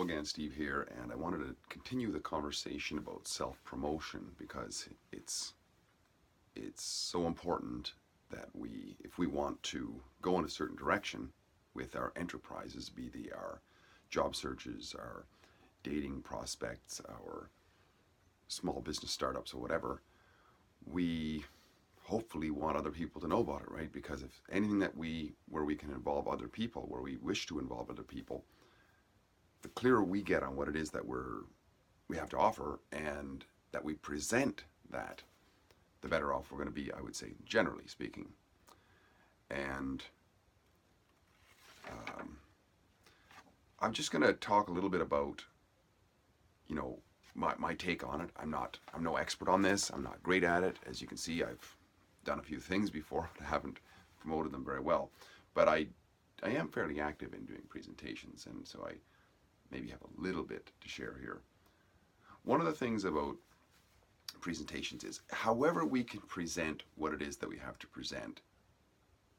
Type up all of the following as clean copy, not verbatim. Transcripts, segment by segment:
again, Steve here, and I wanted to continue the conversation about self-promotion because it's so important that if we want to go in a certain direction with our enterprises, be they our job searches, our dating prospects, our small business startups or whatever, we hopefully want other people to know about it, right? Because if anything where we can involve other people, where we wish to involve other people, the clearer we get on what it is that we have to offer and that we present that, the better off we're going to be, I would say, generally speaking. And I'm just going to talk a little bit about, my take on it. I'm no expert on this. I'm not great at it. As you can see, I've done a few things before, but I haven't promoted them very well. But I am fairly active in doing presentations, and so I maybe have a little bit to share here. One of the things about presentations is however we can present what it is that we have to present,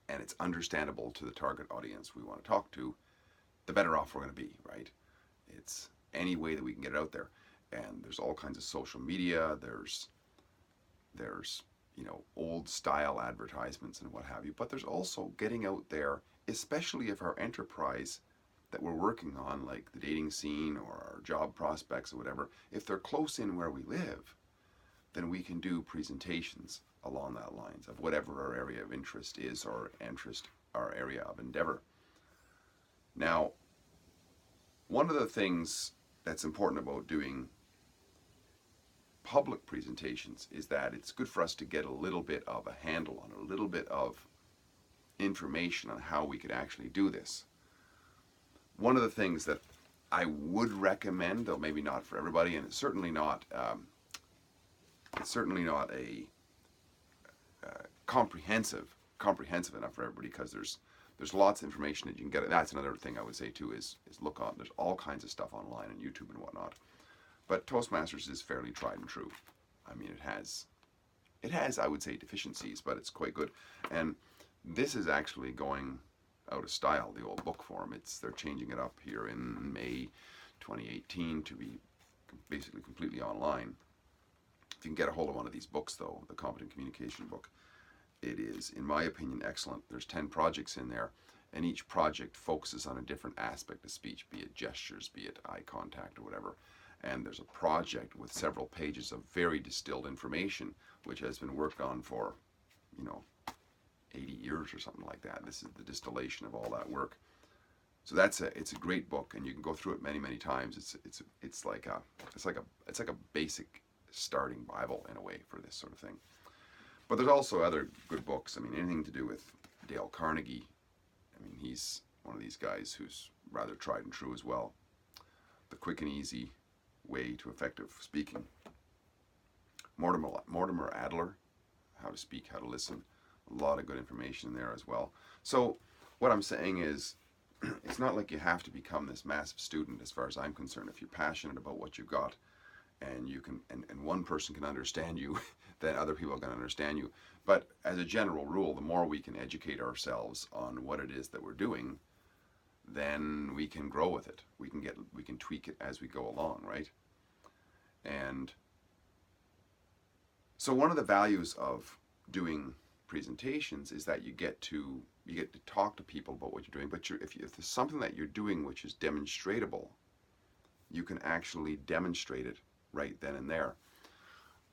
and it's understandable to the target audience we want to talk to, the better off we're going to be, right? It's any way that we can get it out there. And there's all kinds of social media, there's old style advertisements and what have you, but there's also getting out there, especially if our enterprise that we're working on, like the dating scene or our job prospects or whatever, if they're close in where we live, then we can do presentations along that lines of whatever our area of interest is, or our area of endeavor. Now, one of the things that's important about doing public presentations is that it's good for us to get a little bit of a handle on it, a little bit of information on how we could actually do this. One of the things that I would recommend, though maybe not for everybody, and it's certainly not a comprehensive enough for everybody, because there's lots of information that you can get. That's another thing I would say too, is look on. There's all kinds of stuff online on YouTube and whatnot. But Toastmasters is fairly tried and true. I mean, it has, I would say, deficiencies, but it's quite good. And this is actually going out of style, the old book form. They're changing it up here in May 2018 to be basically completely online. If you can get a hold of one of these books, though, the Competent Communication book, it is, in my opinion, excellent. There's 10 projects in there, and each project focuses on a different aspect of speech, be it gestures, be it eye contact, or whatever. And there's a project with several pages of very distilled information, which has been worked on for, 80 years or something like that. This is the distillation of all that work. So it's a great book, and you can go through it many, many times. It's like a basic starting Bible in a way for this sort of thing. But there's also other good books. I mean, anything to do with Dale Carnegie. I mean, he's one of these guys who's rather tried and true as well. The Quick and Easy Way to Effective Speaking. Mortimer Adler, How to Speak, How to Listen. A lot of good information in there as well. So what I'm saying is, it's not like you have to become this massive student as far as I'm concerned. If you're passionate about what you've got, and you can, and one person can understand you, then other people can understand you. But as a general rule, the more we can educate ourselves on what it is that we're doing, then we can grow with it. We can tweak it as we go along, right? And so one of the values of doing presentations is that you get to talk to people about what you're doing. But if there's something that you're doing which is demonstratable, you can actually demonstrate it right then and there.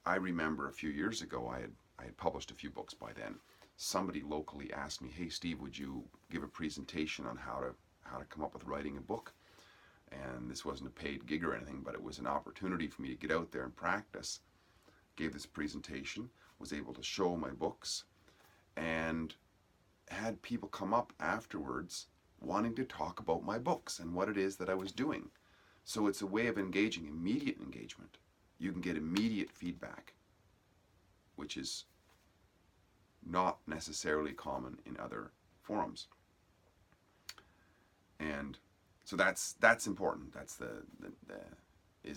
I remember a few years ago, I had published a few books by then. Somebody locally asked me, "Hey Steve, would you give a presentation on how to come up with writing a book?" And this wasn't a paid gig or anything, but it was an opportunity for me to get out there and practice. Gave this presentation, was able to show my books, and had people come up afterwards wanting to talk about my books and what it is that I was doing. So it's a way of engaging, immediate engagement. You can get immediate feedback, which is not necessarily common in other forums. And so that's important. That's the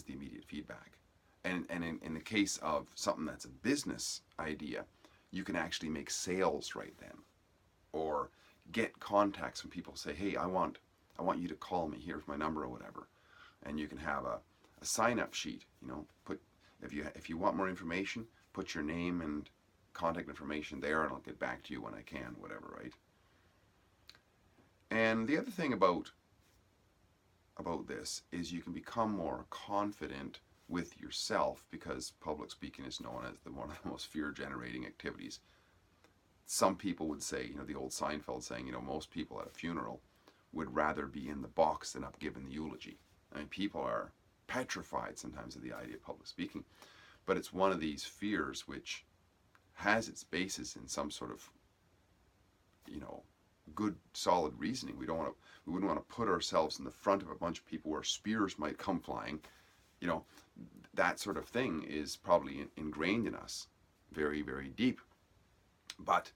immediate feedback. And in the case of something that's a business idea, you can actually make sales right then, or get contacts when people say, "Hey, I want you to call me. Here's my number," or whatever. and you can have a sign-up sheet. You know, put if you want more information, put your name and contact information there, and I'll get back to you when I can, whatever, right? And the other thing about this is you can become more confident with yourself, because public speaking is known as one of the most fear-generating activities. Some people would say, you know, the old Seinfeld saying, you know, most people at a funeral would rather be in the box than up giving the eulogy. I mean, people are petrified sometimes of the idea of public speaking, but it's one of these fears which has its basis in some sort of, you know, good solid reasoning. We wouldn't want to put ourselves in the front of a bunch of people where spears might come flying. You know, that sort of thing is probably ingrained in us very, very deep. But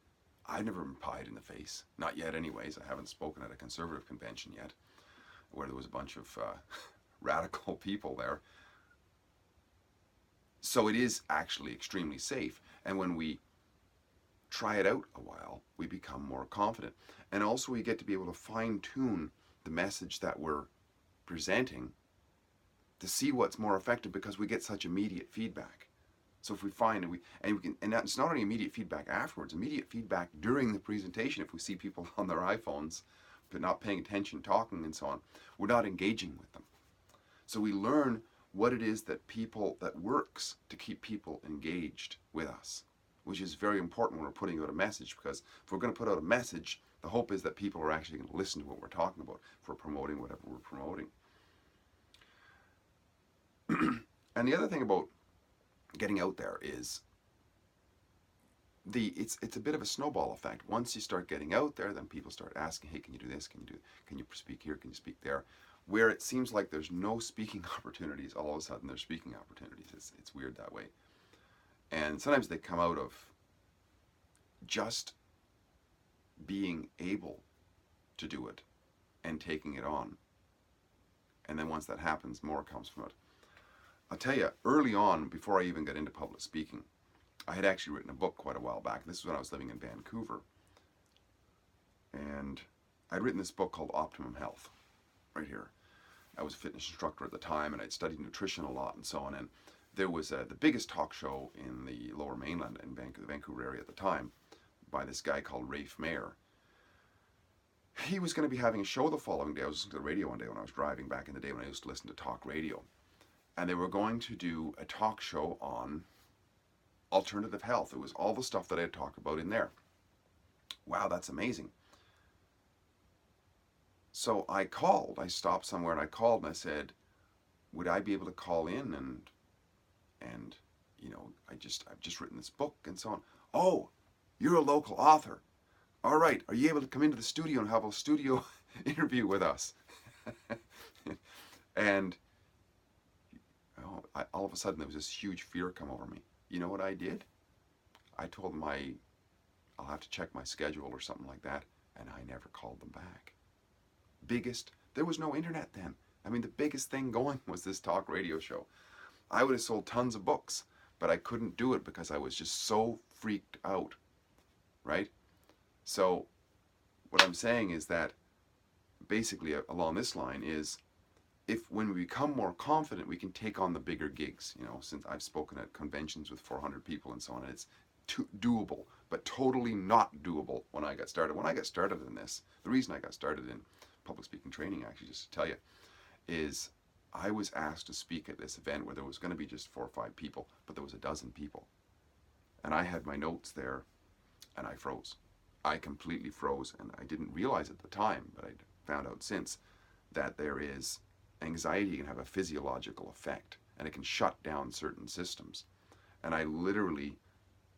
I've never been pied in the face. Not yet anyways. I haven't spoken at a conservative convention yet where there was a bunch of radical people there. So it is actually extremely safe. And when we try it out a while, we become more confident. And also we get to be able to fine-tune the message that we're presenting to see what's more effective, because we get such immediate feedback. So if we find and it's not only immediate feedback afterwards, immediate feedback during the presentation. If we see people on their iPhones but not paying attention, talking and so on, we're not engaging with them. So we learn what it is that works to keep people engaged with us, which is very important when we're putting out a message, because if we're going to put out a message, the hope is that people are actually going to listen to what we're talking about if we're promoting whatever we're promoting. And the other thing about getting out there is it's a bit of a snowball effect. Once you start getting out there, then people start asking, hey, can you do this? Can you speak here? Can you speak there? Where it seems like there's no speaking opportunities, all of a sudden there's speaking opportunities. It's weird that way. And sometimes they come out of just being able to do it and taking it on. And then once that happens, more comes from it. I'll tell you, early on, before I even got into public speaking, I had actually written a book quite a while back. This was when I was living in Vancouver. And I'd written this book called Optimum Health, right here. I was a fitness instructor at the time, and I'd studied nutrition a lot and so on. And there was the biggest talk show in the Lower Mainland in the Vancouver area at the time by this guy called Rafe Mayer. He was going to be having a show the following day. I was listening to the radio one day when I was driving back in the day when I used to listen to talk radio. And they were going to do a talk show on alternative health. It was all the stuff that I had talked about in there. Wow, that's amazing. So I called. I stopped somewhere and I called and I said, would I be able to call in and you know, I've just written this book and so on. Oh, you're a local author. All right, are you able to come into the studio and have a studio interview with us? And all of a sudden there was this huge fear come over me. You know what I did? I told them I'll have to check my schedule or something like that, and I never called them back. There was no internet then. I mean, the biggest thing going was this talk radio show. I would have sold tons of books, but I couldn't do it because I was just so freaked out, right? So what I'm saying is that basically along this line is, when we become more confident, we can take on the bigger gigs. You know, since I've spoken at conventions with 400 people and so on, and it's doable, but totally not doable when I got started. When I got started in this, the reason I got started in public speaking training, actually, just to tell you, is I was asked to speak at this event where there was going to be just 4 or 5 people, but there was a dozen people. And I had my notes there, and I froze. I completely froze, and I didn't realize at the time, but I found out since, that there is anxiety can have a physiological effect, and it can shut down certain systems. And I literally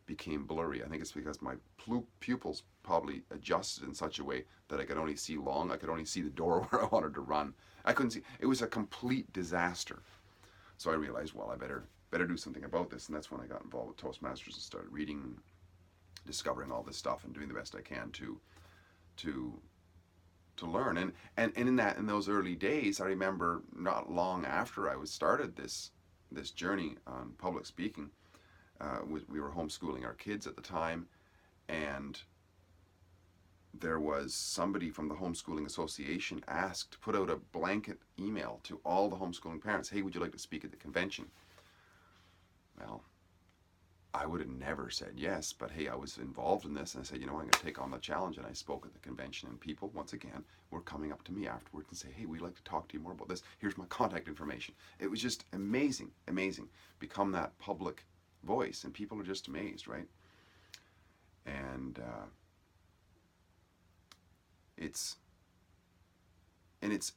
became blurry. I think it's because my pupils probably adjusted in such a way that I could only see long. I could only see the door where I wanted to run. I couldn't see. It was a complete disaster. So I realized, well, I better do something about this. And that's when I got involved with Toastmasters and started reading, discovering all this stuff, and doing the best I can to learn. And in those early days, I remember not long after I started this journey on public speaking, we were homeschooling our kids at the time, and there was somebody from the Homeschooling Association asked to put out a blanket email to all the homeschooling parents, hey, would you like to speak at the convention? Well, I would have never said yes, but hey, I was involved in this, and I said, I'm going to take on the challenge, and I spoke at the convention, and people, once again, were coming up to me afterwards and say, hey, we'd like to talk to you more about this. Here's my contact information. It was just amazing, amazing. Become that public voice, and people are just amazed, right? And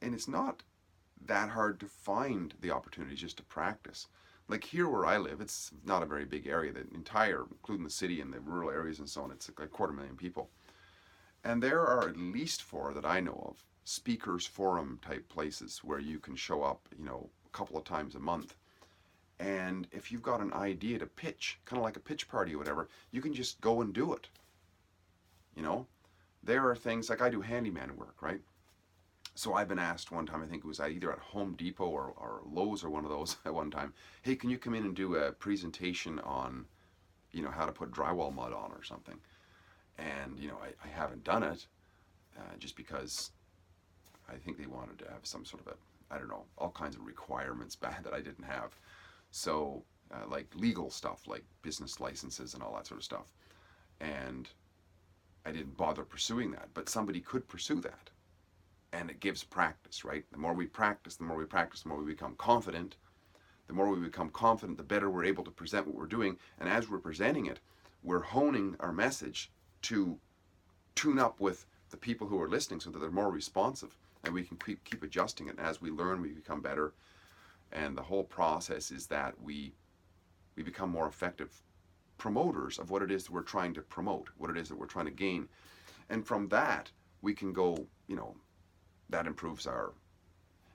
it's not that hard to find the opportunities just to practice. Like here where I live, it's not a very big area. The entire, including the city and the rural areas and so on, it's like 250,000 people. And there are at least 4 that I know of, speakers forum type places where you can show up, a couple of times a month. And if you've got an idea to pitch, kind of like a pitch party or whatever, you can just go and do it. There are things like I do handyman work, right? So I've been asked one time, I think it was either at Home Depot or Lowe's or one of those at one time, hey, can you come in and do a presentation on, how to put drywall mud on or something? And, I haven't done it just because I think they wanted to have some sort of I don't know, all kinds of requirements back that I didn't have. So like legal stuff, like business licenses and all that sort of stuff. And I didn't bother pursuing that, but somebody could pursue that. And it gives practice, right? The more we practice, the more we practice, the more we become confident. The more we become confident, the better we're able to present what we're doing. And as we're presenting it, we're honing our message to tune up with the people who are listening so that they're more responsive. And we can keep adjusting it. And as we learn, we become better. And the whole process is that we become more effective promoters of what it is that we're trying to promote, what it is that we're trying to gain. And from that, we can go, that improves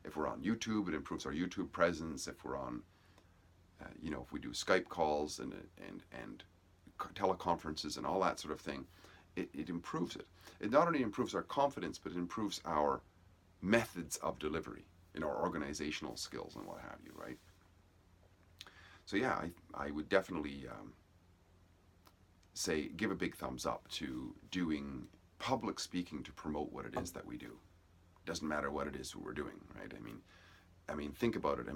if we're on YouTube, it improves our YouTube presence. If we're on, if we do Skype calls and teleconferences and all that sort of thing, it improves it. It not only improves our confidence, but it improves our methods of delivery, our organizational skills and what have you, right? So yeah, I would definitely say give a big thumbs up to doing public speaking to promote what it is that we do. Doesn't matter what it is that we're doing, right? I mean, think about it.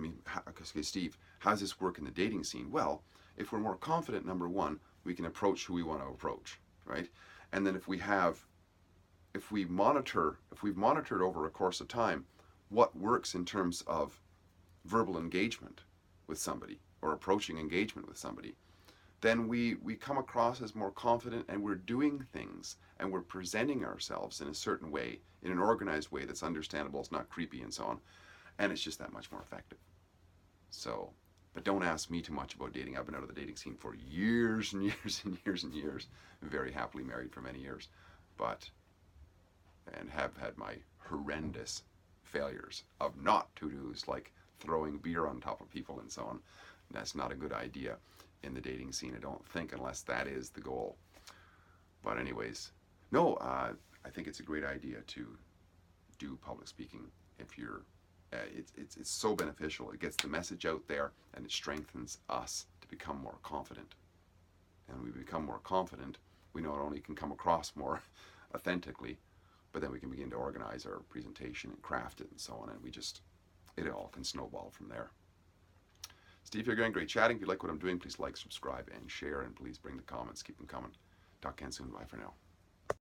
Okay, Steve, how does this work in the dating scene? Well, if we're more confident, number one, we can approach who we want to approach, right? And then if we've monitored over a course of time what works in terms of verbal engagement with somebody or approaching engagement with somebody, then we come across as more confident, and we're doing things and we're presenting ourselves in a certain way, in an organized way that's understandable, it's not creepy and so on, and it's just that much more effective. So, but don't ask me too much about dating. I've been out of the dating scene for years and years and years and years. I'm very happily married for many years, and have had my horrendous failures of not to-dos, like throwing beer on top of people and so on. That's not a good idea in the dating scene, I don't think, unless that is the goal. But anyways, no, I think it's a great idea to do public speaking. If you're, it's so beneficial. It gets the message out there, and it strengthens us to become more confident. And when we become more confident, we not only can come across more authentically, but then we can begin to organize our presentation and craft it and so on, and it all can snowball from there. Steve here again, great chatting. If you like what I'm doing, please like, subscribe, and share, and please bring the comments. Keep them coming. Talk again soon. Bye for now.